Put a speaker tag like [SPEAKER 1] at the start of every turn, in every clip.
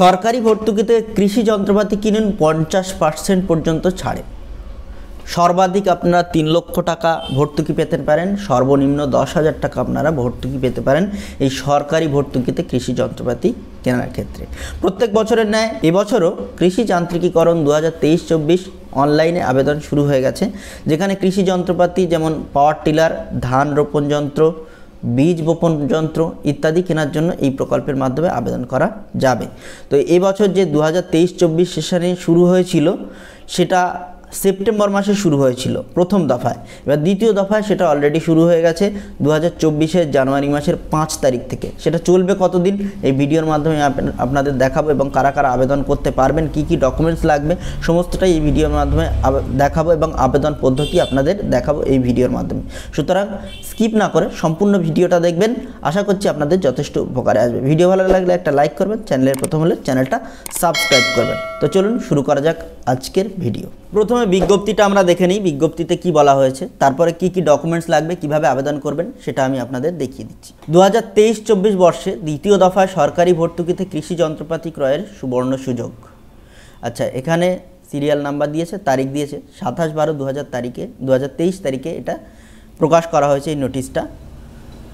[SPEAKER 1] সরকারি ভর্তুকিতে কৃষি যন্ত্রপাতি কিনুন 50% পর্যন্ত ছাড়ে। সর্বাধিক আপনারা 3 লক্ষ টাকা ভর্তুকি পেতে পারেন, সর্বনিম্ন 10,000 টাকা আপনারা ভর্তুকি পেতে পারেন এই সরকারি ভর্তুকিতে কৃষি যন্ত্রপাতি কেনার ক্ষেত্রে। প্রত্যেক বছরের ন্যায় এবছরও কৃষি যান্ত্রিকীকরণ 2023-24 অনলাইনে আবেদন শুরু হয়ে গেছে, যেখানে কৃষি যন্ত্রপাতি যেমন পাওয়ার টিলার, ধান রোপণ যন্ত্র, বীজ বপন যন্ত্র ইত্যাদি কেনার জন্য এই প্রকল্পের মাধ্যমে আবেদন করা যাবে। তো এবছর যে 2023-24 সেশনে শুরু হয়েছিল সেটা সেপ্টেম্বর মাসে শুরু হয়েছিল প্রথম দফায়। এবার দ্বিতীয় দফায় সেটা অলরেডি শুরু হয়ে গেছে 2024-এর জানুয়ারি মাসের 5 তারিখ থেকে। সেটা চলবে কতদিন এই ভিডিওর মাধ্যমে আপনাদের দেখাবো, এবং কারা কারা আবেদন করতে পারবেন, কি কি ডকুমেন্টস লাগবে সমস্তটাই এই ভিডিওর মাধ্যমে দেখাবো, এবং আবেদন পদ্ধতি আপনাদের দেখাবো এই ভিডিওর মাধ্যমে। সুতরাং স্কিপ না করে সম্পূর্ণ ভিডিওটা দেখবেন, আশা করছি আপনাদের যথেষ্ট উপকারে আসবে। ভিডিও ভালো লাগলে একটা লাইক করবেন, চ্যানেলের প্রথম হলে চ্যানেলটা সাবস্ক্রাইব করবেন। তো চলুন শুরু করা যাক আজকের ভিডিও। প্রথমে বিজ্ঞপ্তিটা আমরা দেখে নিই, বিজ্ঞপ্তিতে কি বলা হয়েছে, তারপরে কি কি ডকুমেন্টস লাগবে, কিভাবে আবেদন করবেন সেটা আমি আপনাদের দেখিয়ে দিচ্ছি। 2023-24 বর্ষে দ্বিতীয় দফায় সরকারি ভর্তুকিতে কৃষি যন্ত্রপাতি ক্রয়ের সুবর্ণ সুযোগ। আচ্ছা, এখানে সিরিয়াল নাম্বার দিয়েছে, তারিখ দিয়েছে 27/12/2023 তারিখে এটা প্রকাশ করা হয়েছে এই নোটিশটা।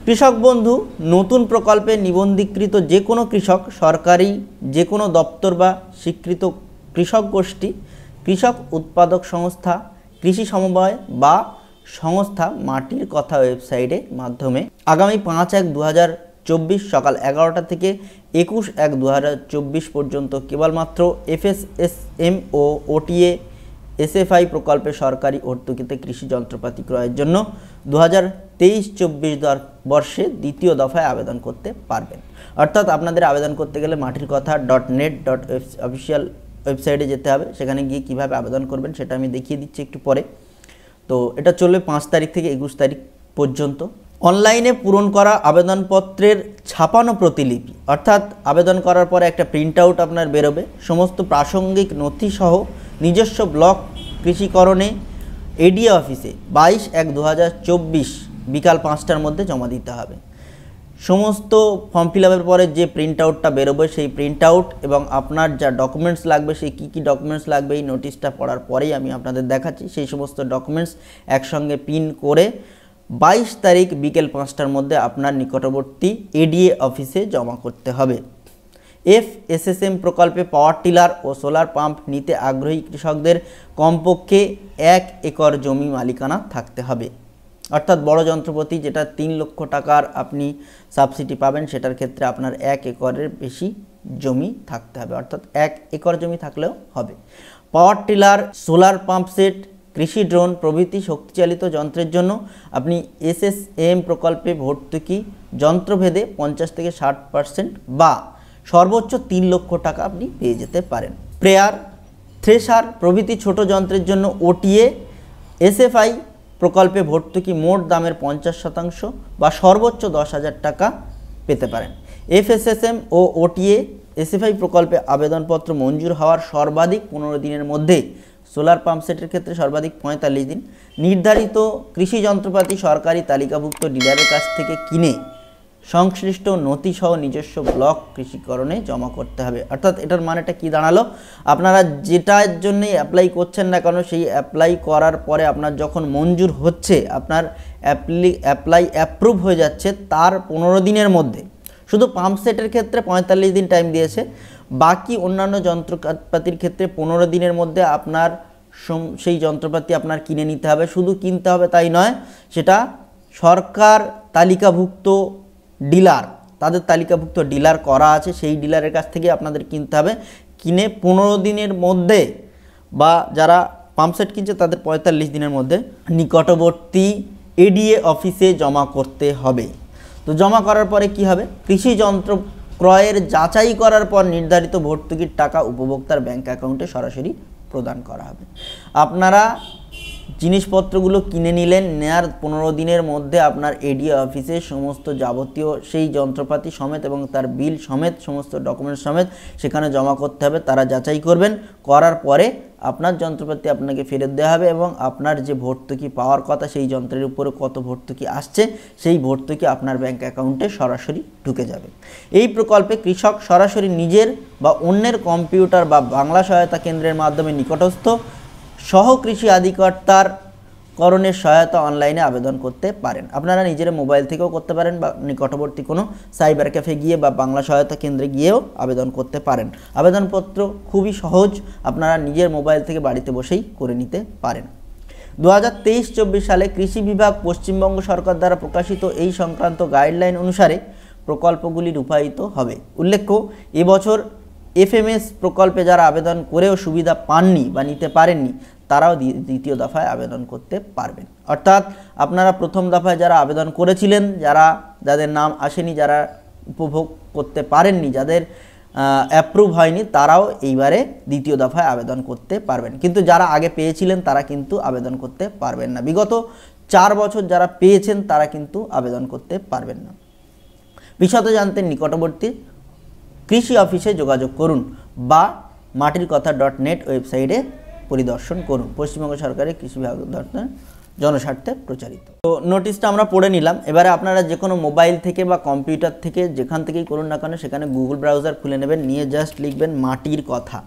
[SPEAKER 1] কৃষক বন্ধু নতুন প্রকল্পে নিবন্ধীকৃত যে কোনো কৃষক, সরকারি যে কোনো দপ্তর বা স্বীকৃত কৃষক গোষ্ঠী, কৃষক উৎপাদক সংস্থা, কৃষি সমবায় বা সংস্থা মাটির কথা ওয়েবসাইটের মাধ্যমে আগামী 5/1/2024 সকাল 11টা থেকে 21/1/2024 পর্যন্ত কেবলমাত্র FSSM ও OTA SFI প্রকল্পে সরকারি ভর্তুকিতে কৃষি যন্ত্রপাতি ক্রয়ের জন্য 2023-24 বর্ষে দ্বিতীয় দফায় আবেদন করতে পারবেন। অর্থাৎ আপনাদের আবেদন করতে গেলে মাটির কথা .net.official ওয়েবসাইটে যেতে হবে, সেখানে গিয়ে কীভাবে আবেদন করবেন সেটা আমি দেখিয়ে দিচ্ছি একটু পরে। তো এটা চলবে 5 তারিখ থেকে 21 তারিখ পর্যন্ত। অনলাইনে পূরণ করা আবেদনপত্রের ছাপানো প্রতিলিপি, অর্থাৎ আবেদন করার পরে একটা প্রিন্ট আউট আপনার বেরোবে, সমস্ত প্রাসঙ্গিক নথিসহ নিজস্ব ব্লক কৃষিকরণে এডিএ অফিসে 22/1/2024 বিকাল 5টার মধ্যে জমা দিতে হবে। সমস্ত ফর্ম ফিল আপের পরে যে প্রিন্ট আউটটা বেরোবে সেই প্রিন্ট আউট এবং আপনার যা ডকুমেন্টস লাগবে, সেই কী কী ডকুমেন্টস লাগবে এই নোটিশটা পড়ার পরেই আমি আপনাদের দেখাচ্ছি। সেই সমস্ত ডকুমেন্টস একসঙ্গে পিন করে 22 তারিখ বিকেল 5টার মধ্যে আপনার নিকটবর্তী এডিএ অফিসে জমা করতে হবে। FSSM প্রকল্পে পাওয়ার টিলার ও সোলার পাম্প নিতে আগ্রহী কৃষকদের কমপক্ষে 1 একর জমি মালিকানা থাকতে হবে। অর্থাৎ বড় যন্ত্রপাতি যেটা 3 লক্ষ টাকার আপনি সাবসিডি পাবেন, সেটার ক্ষেত্রে আপনার 1 একরের বেশি জমি থাকতে হবে, অর্থাৎ 1 একর জমি থাকলেও হবে। Power tiller, solar pump set, কৃষি ড্রোন প্রভৃতি শক্তিচালিত যন্ত্রের জন্য আপনি SSM প্রকল্পে ভর্তুকি যন্ত্রভেদে 50 থেকে 60% বা সর্বোচ্চ 3 লক্ষ টাকা আপনি পেয়ে যেতে পারেন। স্প্রেয়ার, থ্রেশার প্রভৃতি ছোট যন্ত্রের জন্য OTA SFI প্রকল্পে ভর্তুকি মোট দামের 50% বা সর্বোচ্চ 10,000 টাকা পেতে পারেন। FSSM ও OTA SFI প্রকল্পে আবেদনপত্র মঞ্জুর হওয়ার সর্বাধিক 15 দিনের মধ্যে, সোলার পাম্প সেটের ক্ষেত্রে সর্বাধিক 45 দিন, নির্ধারিত কৃষি যন্ত্রপাতি সরকারি তালিকাভুক্ত ডিলারের কাছ থেকে কিনে সংশ্লিষ্ট নথিসহ নিজস্ব ব্লক কৃষিকরণে জমা করতে হবে। অর্থাৎ এটার মানেটা কি দাঁড়ালো, আপনারা যেটার জন্যই অ্যাপ্লাই করছেন না কেন, সেই অ্যাপ্লাই করার পরে আপনার যখন মঞ্জুর হচ্ছে, আপনার অ্যাপ্রুভ হয়ে যাচ্ছে, তার 15 দিনের মধ্যে, শুধু পাম্প সেটের ক্ষেত্রে 45 দিন টাইম দিয়েছে, বাকি অন্যান্য যন্ত্রপাতির ক্ষেত্রে 15 দিনের মধ্যে আপনার সেই যন্ত্রপাতি আপনার কিনে নিতে হবে। শুধু কিনতে হবে তাই নয়, সেটা সরকার তালিকাভুক্ত ডিলার, তাদের তালিকাভুক্ত ডিলার করা আছে, সেই ডিলারের কাছ থেকে আপনাদের কিনতে হবে। কিনে 15 দিনের মধ্যে, বা যারা পাম্পসেট কিনছে তাদের 45 দিনের মধ্যে নিকটবর্তী এডিএ অফিসে জমা করতে হবে। তো জমা করার পরে কি হবে, কৃষি যন্ত্র ক্রয়ের যাচাই করার পর নির্ধারিত ভর্তুকির টাকা উপভোক্তার ব্যাংক অ্যাকাউন্টে সরাসরি প্রদান করা হবে। আপনারা জিনিসপত্রগুলো কিনে নিলেন, নেয়ার 15 দিনের মধ্যে আপনার এডিও অফিসে সমস্ত যাবতীয় সেই যন্ত্রপাতি সমেত এবং তার বিল সমেত সমস্ত ডকুমেন্টস সমেত সেখানে জমা করতে হবে। তারা যাচাই করবেন, করার পরে আপনার যন্ত্রপাতি আপনাকে ফেরত দেওয়া হবে এবং আপনার যে ভর্তুকি পাওয়ার কথা সেই যন্ত্রের উপরে কত ভর্তুকি আসছে সেই ভর্তুকি আপনার ব্যাংক অ্যাকাউন্টে সরাসরি ঢুকে যাবে। এই প্রকল্পে কৃষক সরাসরি নিজের বা অন্যের কম্পিউটার বা বাংলা সহায়তা কেন্দ্রের মাধ্যমে নিকটস্থ সহ কৃষি আধিকর্তার করণের সহায়তা অনলাইনে আবেদন করতে পারেন। আপনারা নিজের মোবাইল থেকেও করতে পারেন বা নিকটবর্তী কোনো সাইবার ক্যাফে গিয়ে বা বাংলা সহায়তা কেন্দ্রে গিয়েও আবেদন করতে পারেন। আবেদনপত্র খুবই সহজ, আপনারা নিজের মোবাইল থেকে বাড়িতে বসেই করে নিতে পারেন। 2023-24 সালে কৃষি বিভাগ পশ্চিমবঙ্গ সরকার দ্বারা প্রকাশিত এই সংক্রান্ত গাইডলাইন অনুসারে প্রকল্পগুলি রূপায়িত হবে। উল্লেখ্য, এবছর এফএমএস প্রকল্পে যারা আবেদন করেও সুবিধা পাননি বা নিতে পারেননি তারাও দ্বিতীয় দফায় আবেদন করতে পারবেন। অর্থাৎ আপনারা প্রথম দফায় যারা আবেদন করেছিলেন, যাদের নাম আসেনি, যারা উপভোগ করতে পারেননি, যাদের অ্যাপ্রুভ হয়নি, তারাও এইবারে দ্বিতীয় দফায় আবেদন করতে পারবেন। কিন্তু যারা আগে পেয়েছিলেন তারা কিন্তু আবেদন করতে পারবেন না। বিগত 4 বছর যারা পেয়েছেন তারা কিন্তু আবেদন করতে পারবেন না। বিশদ জানতে নিকটবর্তী কৃষি অফিসে যোগাযোগ করুন বা মাটিরকথা.net ওয়েবসাইটে পরিদর্শন করুন। পশ্চিমবঙ্গ সরকারের কৃষি বিভাগ জনস্বার্থে প্রচারিত। তো নোটিশটা আমরা পড়ে নিলাম। এবারে আপনারা যে কোনো মোবাইল থেকে বা কম্পিউটার থেকে যেখান থেকেই করুন না কেন সেখানে গুগল ব্রাউজার খুলে নেবেন, নিয়ে জাস্ট লিখবেন মাটির কথা।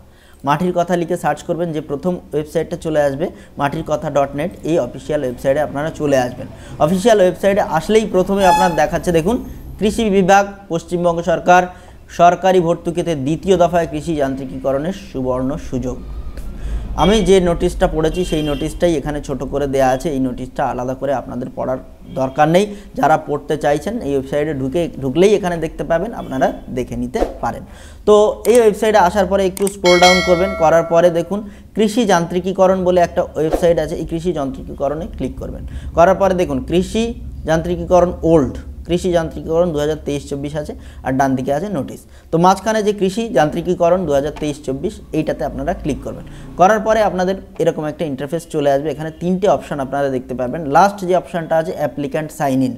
[SPEAKER 1] মাটির কথা লিখে সার্চ করবেন, যে প্রথম ওয়েবসাইটটা চলে আসবে মাটিরকথা.net, এই অফিসিয়াল ওয়েবসাইটে আপনারা চলে আসবেন। অফিসিয়াল ওয়েবসাইটে আসলেই প্রথমে আপনার দেখাচ্ছে, দেখুন, কৃষি বিভাগ পশ্চিমবঙ্গ সরকার সরকারি ভর্তুকিতে দ্বিতীয় দফায় কৃষি যান্ত্রিকীকরণের সুবর্ণ সুযোগ। আমি যে নোটিশটা পড়েছি সেই নোটিশটাই এখানে ছোট করে দেয়া আছে। এই নোটিশটা আলাদা করে আপনাদের পড়ার দরকার নেই। যারা পড়তে চাইছেন এই ওয়েবসাইটে ঢুকলেই এখানে দেখতে পাবেন, আপনারা দেখে নিতে পারেন। তো এই ওয়েবসাইটে আসার পরে একটু স্ক্রল ডাউন করবেন, করার পরে দেখুন কৃষি যান্ত্রিকীকরণ বলে একটা ওয়েবসাইট আছে। এই কৃষি যান্ত্রিকীকরণে ক্লিক করবেন, করার পরে দেখুন কৃষি যান্ত্রিকীকরণ ওল্ড, কৃষি যান্ত্রিকীকরণ 2023-24 আছে, আর ডান দিকে আছে নোটিশ। তো মাঝখানে যে কৃষি যান্ত্রিকীকরণ 2023-24 এইটাতে আপনারা ক্লিক করবেন। করার পরে আপনাদের এরকম একটা ইন্টারফেস চলে আসবে। এখানে 3টে অপশান আপনারা দেখতে পাবেন। লাস্ট যে অপশানটা আছে অ্যাপ্লিক্যান্ট সাইন ইন,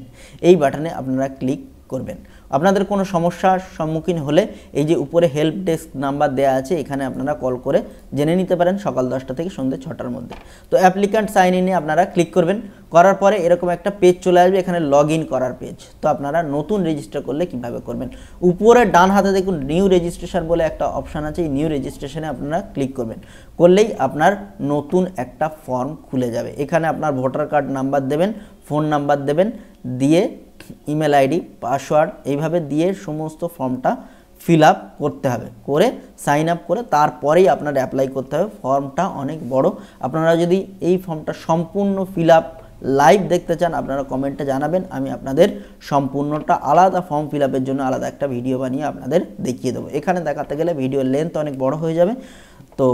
[SPEAKER 1] এই বাটনে আপনারা ক্লিক করবেন। আপনাদের কোনো সমস্যার সম্মুখীন হলে এই যে উপরে হেল্প ডেস্ক নাম্বার দেওয়া আছে, এখানে আপনারা কল করে জেনে নিতে পারেন সকাল 10টা থেকে সন্ধ্যে 6টার মধ্যে। তো অ্যাপ্লিক্যান্ট সাইন ইনে আপনারা ক্লিক করবেন, করার পরে এরকম একটা পেজ চলে আসবে, এখানে লগ ইন করার পেজ। তো আপনারা নতুন রেজিস্টার করলে কিভাবে করবেন, উপরে ডান হাতে দেখুন নিউ রেজিস্ট্রেশন বলে একটা অপশান আছে। এই নিউ রেজিস্ট্রেশনে আপনারা ক্লিক করবেন, করলেই আপনার নতুন একটা ফর্ম খুলে যাবে। এখানে আপনার ভোটার কার্ড নাম্বার দেবেন, ফোন নাম্বার দেবেন, দিয়ে ইমেল আইডি, পাসওয়ার্ড এইভাবে দিয়ে সমস্ত ফর্মটা ফিল আপ করতে হবে, করে সাইন আপ করে তারপরেই আপনার অ্যাপ্লাই করতে হবে। ফর্মটা অনেক বড়। আপনারা যদি এই ফর্মটা সম্পূর্ণ ফিল আপ লাইভ দেখতে চান আপনারা কমেন্টে জানাবেন, আমি আপনাদের সম্পূর্ণটা আলাদা ফর্ম ফিল আপের জন্য আলাদা একটা ভিডিও বানিয়ে আপনাদের দেখিয়ে দেবো। এখানে দেখাতে গেলে ভিডিওর লেন্থ অনেক বড় হয়ে যাবে, তো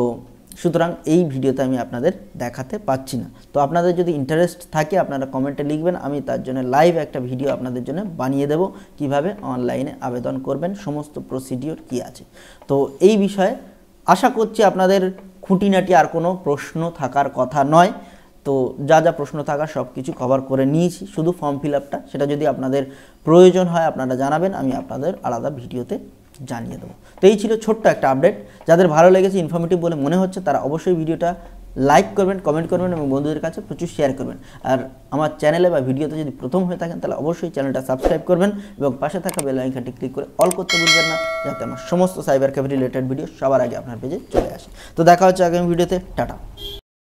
[SPEAKER 1] সুতরাং এই ভিডিওতে আমি আপনাদের দেখাতে পাচ্ছি না। তো আপনাদের যদি ইন্টারেস্ট থাকে আপনারা কমেন্টে লিখবেন, আমি তার জন্য লাইভ একটা ভিডিও আপনাদের জন্য বানিয়ে দেব, কিভাবে অনলাইনে আবেদন করবেন, সমস্ত প্রসিডিওর কি আছে। তো এই বিষয়ে আশা করছি আপনাদের খুঁটিনাটি আর কোনো প্রশ্ন থাকার কথা নয়। তো যা যা প্রশ্ন থাকার সব কিছু কভার করে নিয়েছি, শুধু ফর্ম ফিল আপটা, সেটা যদি আপনাদের প্রয়োজন হয় আপনারা জানাবেন, আমি আপনাদের আলাদা ভিডিওতে জানিয়ে দেবো। তো এই ছিল ছোট্ট একটা আপডেট। যাদের ভালো লেগেছে, ইনফরমেটিভ বলে মনে হচ্ছে, তারা অবশ্যই ভিডিওটা লাইক করবেন, কমেন্ট করবেন এবং বন্ধুদের কাছে প্রচুর শেয়ার করবেন। আর আমার চ্যানেলে বা ভিডিওতে যদি প্রথম হয়ে থাকেন তাহলে অবশ্যই চ্যানেলটা সাবস্ক্রাইব করবেন এবং পাশে থাকা বেল আইকনটি ক্লিক করে অল করতে ভুলবেন না, যাতে আমার সমস্ত সাইবার ক্যাফে রিলেটেড ভিডিও সবার আগে আপনার পেজে চলে আসে। তো দেখা হচ্ছে আগামী ভিডিওতে, টাটা।